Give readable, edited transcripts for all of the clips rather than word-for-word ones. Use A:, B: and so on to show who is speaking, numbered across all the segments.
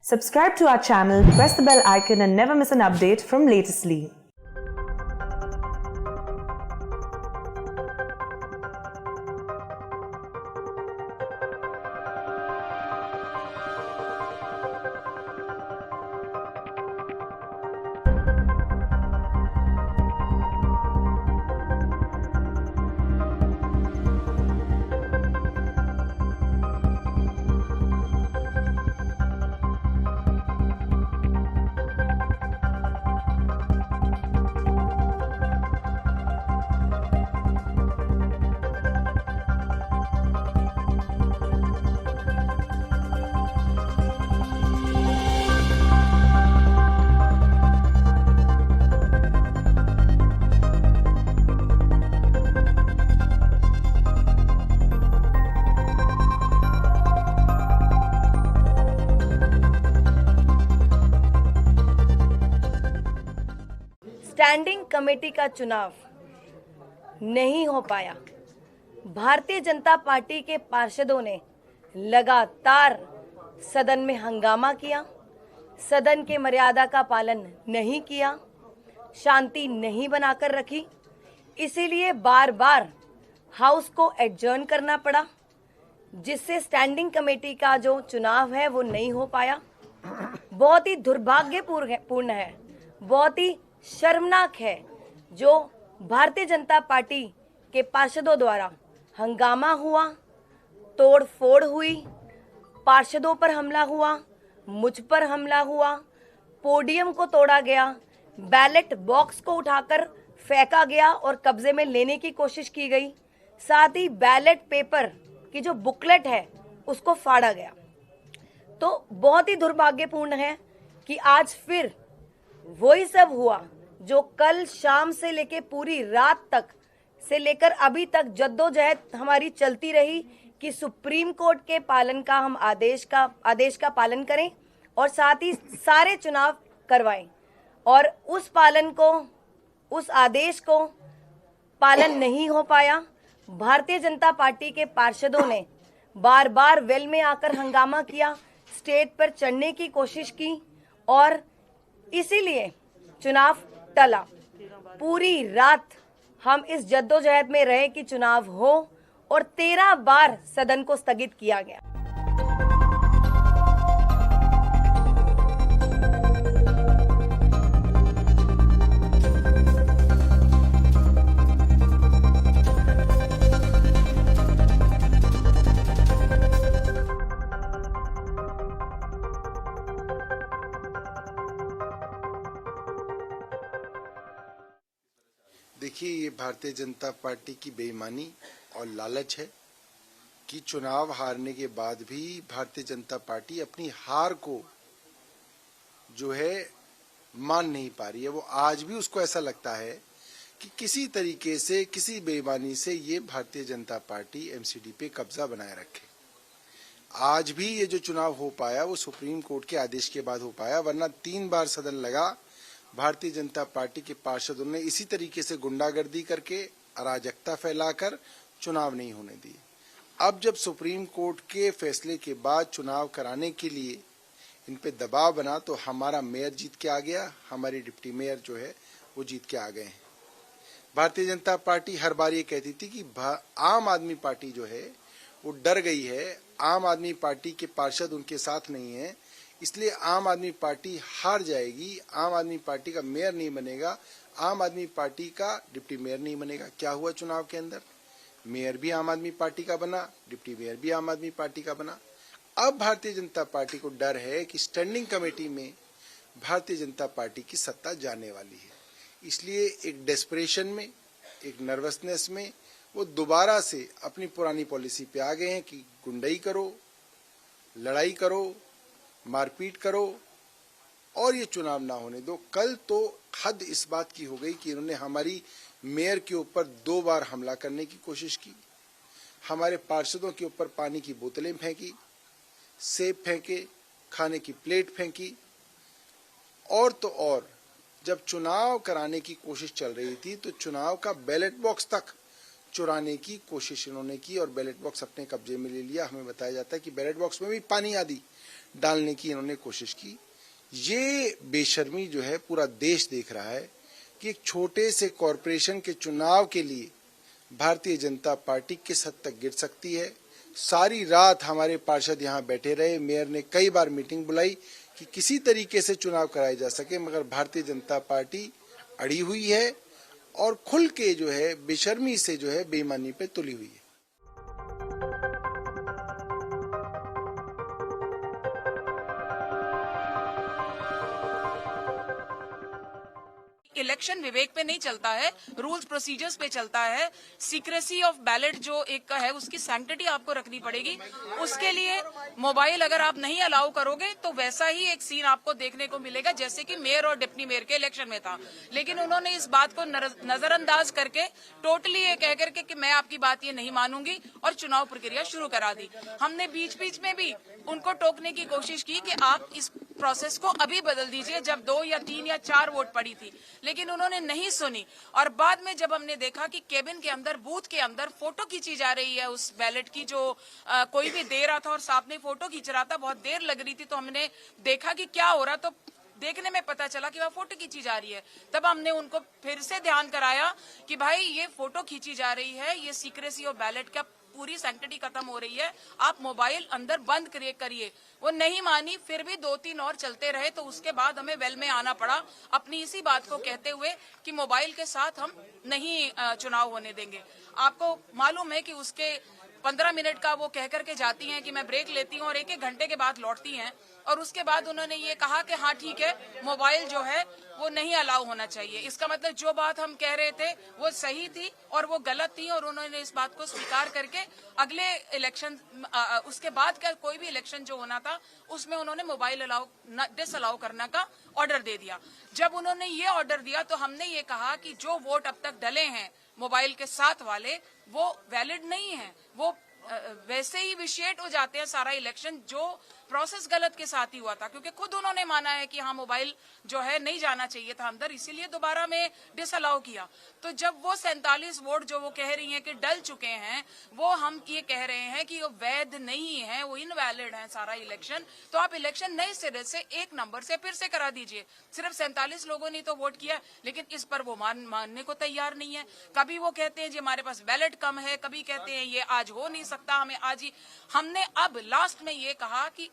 A: Subscribe to our channel, press the bell icon and never miss an update from Latestly.
B: Standing committee का चुनाव नहीं हो पाया। Bharatiya Janata party के पार्षदों ने लगातार सदन में हंगामा किया, सदन के मर्यादा का पालन नहीं किया, शांति नहीं बनाकर रखी। इसीलिए बार बार हाउस को एडजर्न करना पड़ा, जिससे स्टैंडिंग कमेटी का जो चुनाव है वो नहीं हो पाया। बहुत ही दुर्भाग्यपूर्ण है, बहुत ही शर्मनाक है जो भारतीय जनता पार्टी के पार्षदों द्वारा हंगामा हुआ, तोड़ फोड़ हुई, पार्षदों पर हमला हुआ, मुझ पर हमला हुआ, पोडियम को तोड़ा गया, बैलेट बॉक्स को उठाकर फेंका गया और कब्जे में लेने की कोशिश की गई, साथ ही बैलेट पेपर की जो बुकलेट है उसको फाड़ा गया। तो बहुत ही दुर्भाग्यपूर्ण है कि आज फिर वही सब हुआ जो कल शाम से लेकर पूरी रात तक से लेकर अभी तक जद्दोजहद हमारी चलती रही कि सुप्रीम कोर्ट के पालन का हम आदेश का पालन करें और साथ ही सारे चुनाव करवाएं, और उस आदेश को पालन नहीं हो पाया। भारतीय जनता पार्टी के पार्षदों ने बार बार वेल में आकर हंगामा किया, स्टेज पर चढ़ने की कोशिश की और इसीलिए चुनाव टला। पूरी रात हम इस जद्दोजहद में रहे कि चुनाव हो और 13 बार सदन को स्थगित किया गया।
C: देखिए, ये भारतीय जनता पार्टी की बेईमानी और लालच है कि चुनाव हारने के बाद भी भारतीय जनता पार्टी अपनी हार को जो है मान नहीं पा रही है। वो आज भी उसको ऐसा लगता है कि किसी तरीके से, किसी बेईमानी से ये भारतीय जनता पार्टी एमसीडी पे कब्जा बनाए रखे। आज भी ये जो चुनाव हो पाया वो सुप्रीम कोर्ट के आदेश के बाद हो पाया, वरना 3 बार सदन लगा। भारतीय जनता पार्टी के पार्षदों ने इसी तरीके से गुंडागर्दी करके, अराजकता फैलाकर चुनाव नहीं होने दिए। अब जब सुप्रीम कोर्ट के फैसले के बाद चुनाव कराने के लिए इन पे दबाव बना तो हमारा मेयर जीत के आ गया, हमारी डिप्टी मेयर जो है वो जीत के आ गए हैं। भारतीय जनता पार्टी हर बार ये कहती थी कि आम आदमी पार्टी जो है वो डर गई है, आम आदमी पार्टी के पार्षद उनके साथ नहीं है, इसलिए आम आदमी पार्टी हार जाएगी, आम आदमी पार्टी का मेयर नहीं बनेगा, आम आदमी पार्टी का डिप्टी मेयर नहीं बनेगा। क्या हुआ चुनाव के अंदर? मेयर भी आम आदमी पार्टी का बना, डिप्टी मेयर भी आम आदमी पार्टी का बना। अब भारतीय जनता पार्टी को डर है कि स्टैंडिंग कमेटी में भारतीय जनता पार्टी की सत्ता जाने वाली है, इसलिए एक डेस्परेशन में, एक नर्वसनेस में वो दोबारा से अपनी पुरानी पॉलिसी पे आ गए हैं कि गुंडाई करो, लड़ाई करो, मारपीट करो और ये चुनाव ना होने दो। कल तो हद इस बात की हो गई कि इन्होंने हमारी मेयर के ऊपर 2 बार हमला करने की कोशिश की, हमारे पार्षदों के ऊपर पानी की बोतलें फेंकी, सेब फेंके, खाने की प्लेट फेंकी, और तो और जब चुनाव कराने की कोशिश चल रही थी तो चुनाव का बैलेट बॉक्स तक चुराने की कोशिश इन्होंने की और बैलेट बॉक्स अपने कब्जे में ले लिया। हमें बताया जाता है कि बैलेट बॉक्स में भी पानी आदि डालने की इन्होंने कोशिश की। ये बेशर्मी जो है पूरा देश देख रहा है कि एक छोटे से कॉरपोरेशन के चुनाव के लिए भारतीय जनता पार्टी किस हद तक गिर सकती है। सारी रात हमारे पार्षद यहाँ बैठे रहे। मेयर ने कई बार मीटिंग बुलाई कि किसी तरीके से चुनाव कराए जा सके, मगर भारतीय जनता पार्टी अड़ी हुई है और खुल के जो है बेशर्मी से जो है बेईमानी पे तुली हुई है।
D: इलेक्शन विवेक पे नहीं चलता है, रूल्स प्रोसीजर्स पे चलता है। सीक्रेसी ऑफ बैलेट जो एक है उसकी सैंक्टिटी आपको रखनी पड़ेगी। उसके लिए मोबाइल अगर आप नहीं अलाउ करोगे तो वैसा ही एक सीन आपको देखने को मिलेगा जैसे कि मेयर और डिप्टी मेयर के इलेक्शन में था। लेकिन उन्होंने इस बात को नजरअंदाज करके टोटली ये कह करके कि मैं आपकी बात ये नहीं मानूंगी और चुनाव प्रक्रिया शुरू करा दी। हमने बीच बीच में भी उनको टोकने की कोशिश की कि आप इस प्रोसेस को अभी बदल दीजिए, जब 2 या 3 या 4 वोट पड़ी थी, लेकिन उन्होंने नहीं सुनी। और बाद में जब हमने देखा कि केबिन के अंदर, बूथ के अंदर फोटो खींची जा रही है उस बैलेट की, जो कोई भी दे रहा था और साथ में फोटो खींच रहा था, बहुत देर लग रही थी, तो हमने देखा कि क्या हो रहा। तो देखने में पता चला कि वह फोटो खींची जा रही है। तब हमने उनको फिर से ध्यान कराया कि भाई ये फोटो खींची जा रही है, ये सीक्रेसी ऑफ बैलेट का पूरी सैंक्टिटी खत्म हो रही है, आप मोबाइल अंदर बंद करिए। वो नहीं मानी, फिर भी 2-3 और चलते रहे। तो उसके बाद हमें वेल में आना पड़ा अपनी इसी बात को कहते हुए कि मोबाइल के साथ हम नहीं चुनाव होने देंगे। आपको मालूम है कि उसके 15 मिनट का वो कह करके जाती हैं कि मैं ब्रेक लेती हूँ और 1-1 घंटे के बाद लौटती हैं। और उसके बाद उन्होंने ये कहा कि हाँ ठीक है, मोबाइल जो है वो नहीं अलाउ होना चाहिए। इसका मतलब जो बात हम कह रहे थे वो सही थी और वो गलत थी, और उन्होंने इस बात को स्वीकार करके अगले इलेक्शन, उसके बाद का कोई भी इलेक्शन जो होना था उसमें उन्होंने मोबाइल डिसअलाउ करने का ऑर्डर दे दिया। जब उन्होंने ये ऑर्डर दिया तो हमने ये कहा कि जो वोट अब तक डले हैं मोबाइल के साथ वाले, वो वैलिड नहीं है, वो वैसे ही विशिएट हो जाते हैं सारा इलेक्शन, जो प्रोसेस गलत के साथ ही हुआ था। क्योंकि खुद उन्होंने माना है कि हाँ मोबाइल जो है नहीं जाना चाहिए था अंदर, इसीलिए दोबारा में डिसअलाउ किया। तो जब वो 47 वोट जो वो कह रही हैं कि डल चुके हैं, वो हम ये कह रहे हैं कि वो वैध नहीं है, वो इनवैलिड है सारा इलेक्शन, तो आप इलेक्शन नए सिरे से 1 नंबर से फिर से करा दीजिए। सिर्फ 47 लोगों ने तो वोट किया, लेकिन इस पर वो मानने को तैयार नहीं है। कभी वो कहते हैं जी हमारे पास बैलेट कम है, कभी कहते हैं ये आज हो नहीं सकता, हमें आज ही। हमने अब लास्ट में ये कहा कि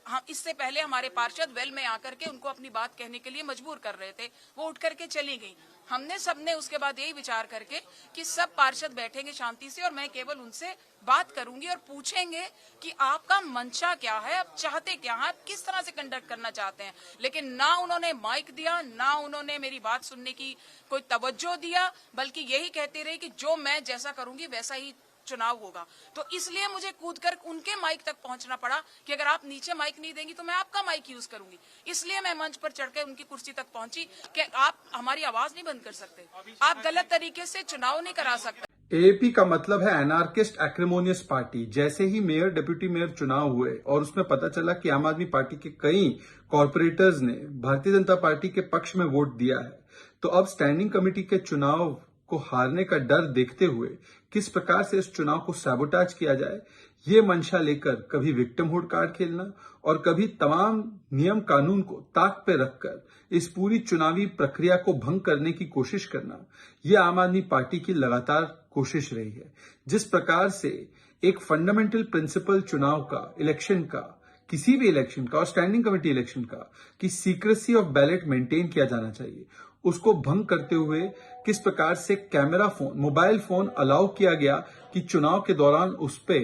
D: हम, इससे पहले हमारे पार्षद वेल में आकर के उनको अपनी बात कहने के लिए मजबूर कर रहे थे, वो उठ करके चली गई। हमने सबने उसके बाद यही विचार करके कि सब पार्षद बैठेंगे शांति से और मैं केवल उनसे बात करूंगी और पूछेंगे कि आपका मंशा क्या है, आप चाहते क्या हैं, आप किस तरह से कंडक्ट करना चाहते हैं। लेकिन ना उन्होंने माइक दिया, ना उन्होंने मेरी बात सुनने की कोई तवज्जो दिया, बल्कि यही कहते रहे कि जो मैं जैसा करूंगी वैसा ही चुनाव होगा। तो इसलिए मुझे कूदकर उनके माइक तक पहुंचना पड़ा कि अगर आप नीचे माइक नहीं देंगी तो मैं आपका माइक यूज करूंगी। इसलिए मैं मंच पर चढ़कर उनकी कुर्सी तक पहुंची कि आप हमारी आवाज नहीं बंद कर सकते, आप गलत तरीके से चुनाव नहीं करा सकते।
E: एएपी का मतलब है एनार्किस्ट एक्रिमोनियस पार्टी। जैसे ही मेयर डिप्टी मेयर चुनाव हुए और उसमें पता चला कि आम आदमी पार्टी के कई कॉर्पोरेटर्स ने भारतीय जनता पार्टी के पक्ष में वोट दिया है, तो अब स्टैंडिंग कमेटी के चुनाव को हारने का डर देखते हुए किस प्रकार से इस चुनाव को सैबोटाज किया जाए, ये मंशा लेकर कभी विक्टिमहुड कार्ड खेलना और कभी तमाम नियम कानून को ताक पे रखकर इस पूरी चुनावी प्रक्रिया को भंग करने की कोशिश करना, ये आम आदमी पार्टी की लगातार कोशिश रही है। जिस प्रकार से एक फंडामेंटल प्रिंसिपल चुनाव का, इलेक्शन का, किसी भी इलेक्शन का और स्टैंडिंग कमेटी इलेक्शन का, कि सीक्रेसी ऑफ बैलेट मेंटेन किया जाना चाहिए, उसको भंग करते हुए किस प्रकार से camera phone, mobile phone allow किया गया कि चुनाव के दौरान उस पे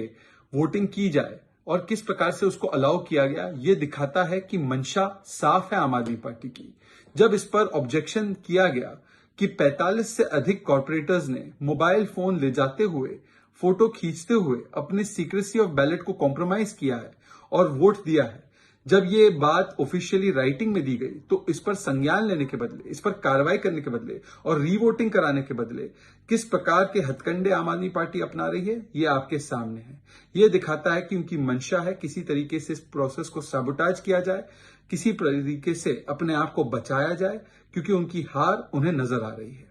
E: वोटिंग की जाए और किस प्रकार से उसको अलाउ किया गया, ये दिखाता है कि मंशा साफ है आम आदमी पार्टी की। जब इस पर ऑब्जेक्शन किया गया कि 45 से अधिक कॉर्पोरेटर्स ने मोबाइल फोन ले जाते हुए, फोटो खींचते हुए अपनी सीक्रेसी ऑफ बैलेट को कॉम्प्रोमाइज किया है और वोट दिया है, जब ये बात ऑफिशियली राइटिंग में दी गई, तो इस पर संज्ञान लेने के बदले, इस पर कार्रवाई करने के बदले और रीवोटिंग कराने के बदले किस प्रकार के हथकंडे आम आदमी पार्टी अपना रही है, ये आपके सामने है। ये दिखाता है कि उनकी मंशा है किसी तरीके से इस प्रोसेस को सैबोटाज किया जाए, किसी तरीके से अपने आप को बचाया जाए, क्योंकि उनकी हार उन्हें नजर आ रही है।